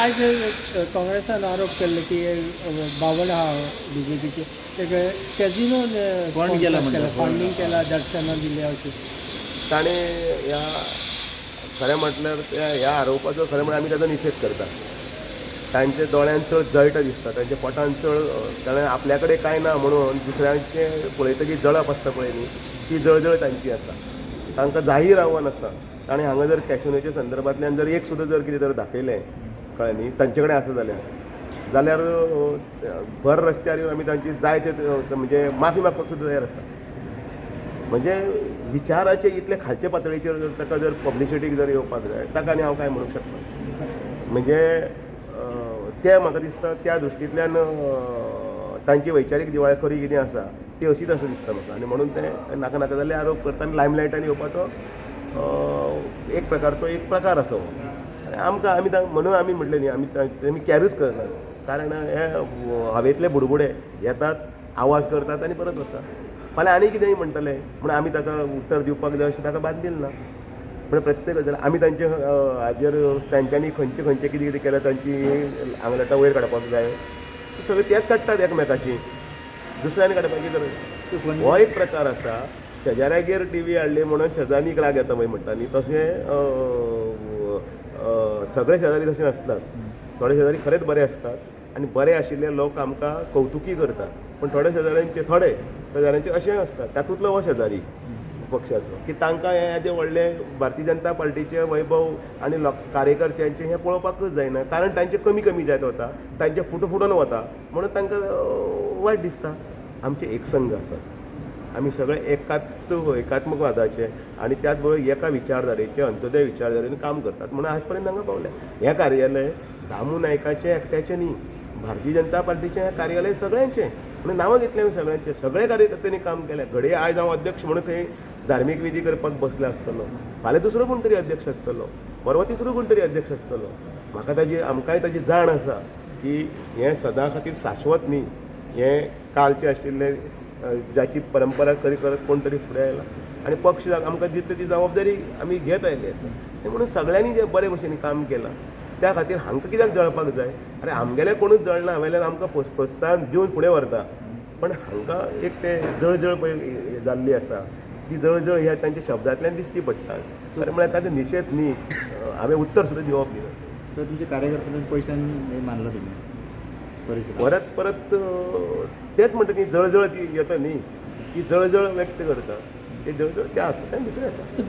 आज काँग्रेसान आरोप केल्लो की बावड आहा BJPचे ते कॅझिनो फंड केला म्हणटा, फंडिंग केला दर्शनां दिल्या अशें ताणें ह्या खरें म्हटल्यार ह्या आरोपाचो खरें म्हळ्यार आमी ताचो निशेध करता. तांचे दोळ्यान चड जळट दिसता, तांच्या पोटान चड ताणें आपल्या कडेन कांय ना म्हणून दुसऱ्यांचें पळयतकीर जळप आसता पळय न्ही, ती जळजळ तांची आसा. तांकां जाहीर आव्हान आसा. ताणें हांगा जर कॅशिनोच्या संदर्भांतल्यान जर एक सुद्दां जर कितें जर दाखयलें कळ्ळें न्ही, तांचे कडेन आसा जाल्यार भर रस्त्यार येवन आमी तांची जाय ते म्हणजे माफी मागपाक सुद्दां तयार आसा. म्हणजे विचाराचे इतले खालचे पातळीचेर जर ताका जर पब्लिसिटीक जर येवपाक जाय ताका आनी हांव कांय म्हणूंक शकना. म्हणजे ते म्हाका दिसता त्या दृश्टींतल्यान तांची वैचारीक दिवाळखोरी कितें आसा ती अशीच आसा दिसता म्हाका. आनी म्हणून ते नाका नाका जाल्ले आरोप करता आनी लायमलायटान येवपाचो एक प्रकारचो एक प्रकार आसा हो. आनी आमकां म्हणून आमी म्हटलें न्ही आमी कॅरच करना. कारण हे हवेंतले बुडबुडे येतात, आवाज करतात आनी परत वतात. फाल्यां आनी कितेंय म्हणटले म्हण आमी ताका उत्तर दिवपाक जाय अशें ताका बांदिल्लें ना. म्हणजे प्रत्येक गजाल आमी तांचे हाजेर तांच्यांनी खंयचे खंयचे कितें कितें केल्यार तांची आंगलटां वयर काडपाक जाय सगळें तेच काडटात एकामेकाची, दुसऱ्यांनी काडपाची गरज. हो एक प्रकार आसा. शेजाऱ्यागेर टीव्ही हाडली म्हणून शेजाऱ्यांनीक राग येता पळय म्हणटा न्ही, तशें सगळे शेजारी तशे नासतात. थोडे शेजारी खरेंच बरे आसतात आनी बरे आशिल्ले लोक आमकां कौतुकी करतात. पण थोडे शेजाऱ्यांचे अशें आसतात. तातूंतलो हो शेजारी पक्षाचो की तांकां हें व्हडले भारतीय जनता पार्टीचे वैभव आनी कार्यकर्त्यांचें हें पळोवपाकूच जायना. कारण तांचे कमी कमी जायत वता, तांचे फुटून वता म्हणून तांकां वायट दिसता. आमचे एकसंघ आसात, आमी सगळे एकात्मकवादाचे आनी त्याच बरोबर एका विचारधारेचे अंत्योदय विचारधारेन काम करतात म्हणून आज पर्यंत हांगा पावल्या. हें कार्यालय दामू नायकाचें एकट्याचें न्ही, भारतीय जनता पार्टीचें हें कार्यालय सगळ्यांचें म्हणून नांवां घेतलें सगळ्यांचें. सगळे कार्यकर्त्यांनी काम केलें. घडये आयज हांव अध्यक्ष म्हणून थंय धार्मीक विधी करपाक बसलो आसतलो, फाल्यां दुसरो कोण तरी अध्यक्ष आसतलो, परवा तिसरो कोण तरी अध्यक्ष आसतलो. म्हाका आमकांय ताची जाण आसा की हें सदां खातीर शाश्वत न्ही. हें कालचें आशिल्लें जाची परंपरा करत कोण तरी फुडें आयला आनी पक्ष आमकां दिता ती जबाबदारी आमी घेत आयिल्ली आसा. म्हणून सगळ्यांनी जें बरे भशेन काम केलां त्या खातीर हांकां कित्याक जळपाक जाय. अरे आमगेलें कोणूच जळना, हांवेल्यान आमकां प्रोत्साहन दिवन फुडें व्हरता. पण हांकां एक ते जळजळ पळय जाल्ली आसा ती जळजळ ह्या तांच्या शब्दांतल्यान दिसती पडटा. खरें म्हळ्यार ताचो निशेध न्ही, हांवें उत्तर सुद्दां दिवप न्ही. तर तुमच्या कार्यकर्त्यांनी पयशांनी मानला तुम्ही परिस्थिती परत तेच म्हणटा ती जळजळ ती येता न्ही, ती जळजळ व्यक्त करता. ती जळजळ त्या हातूंतल्यान भितर येता.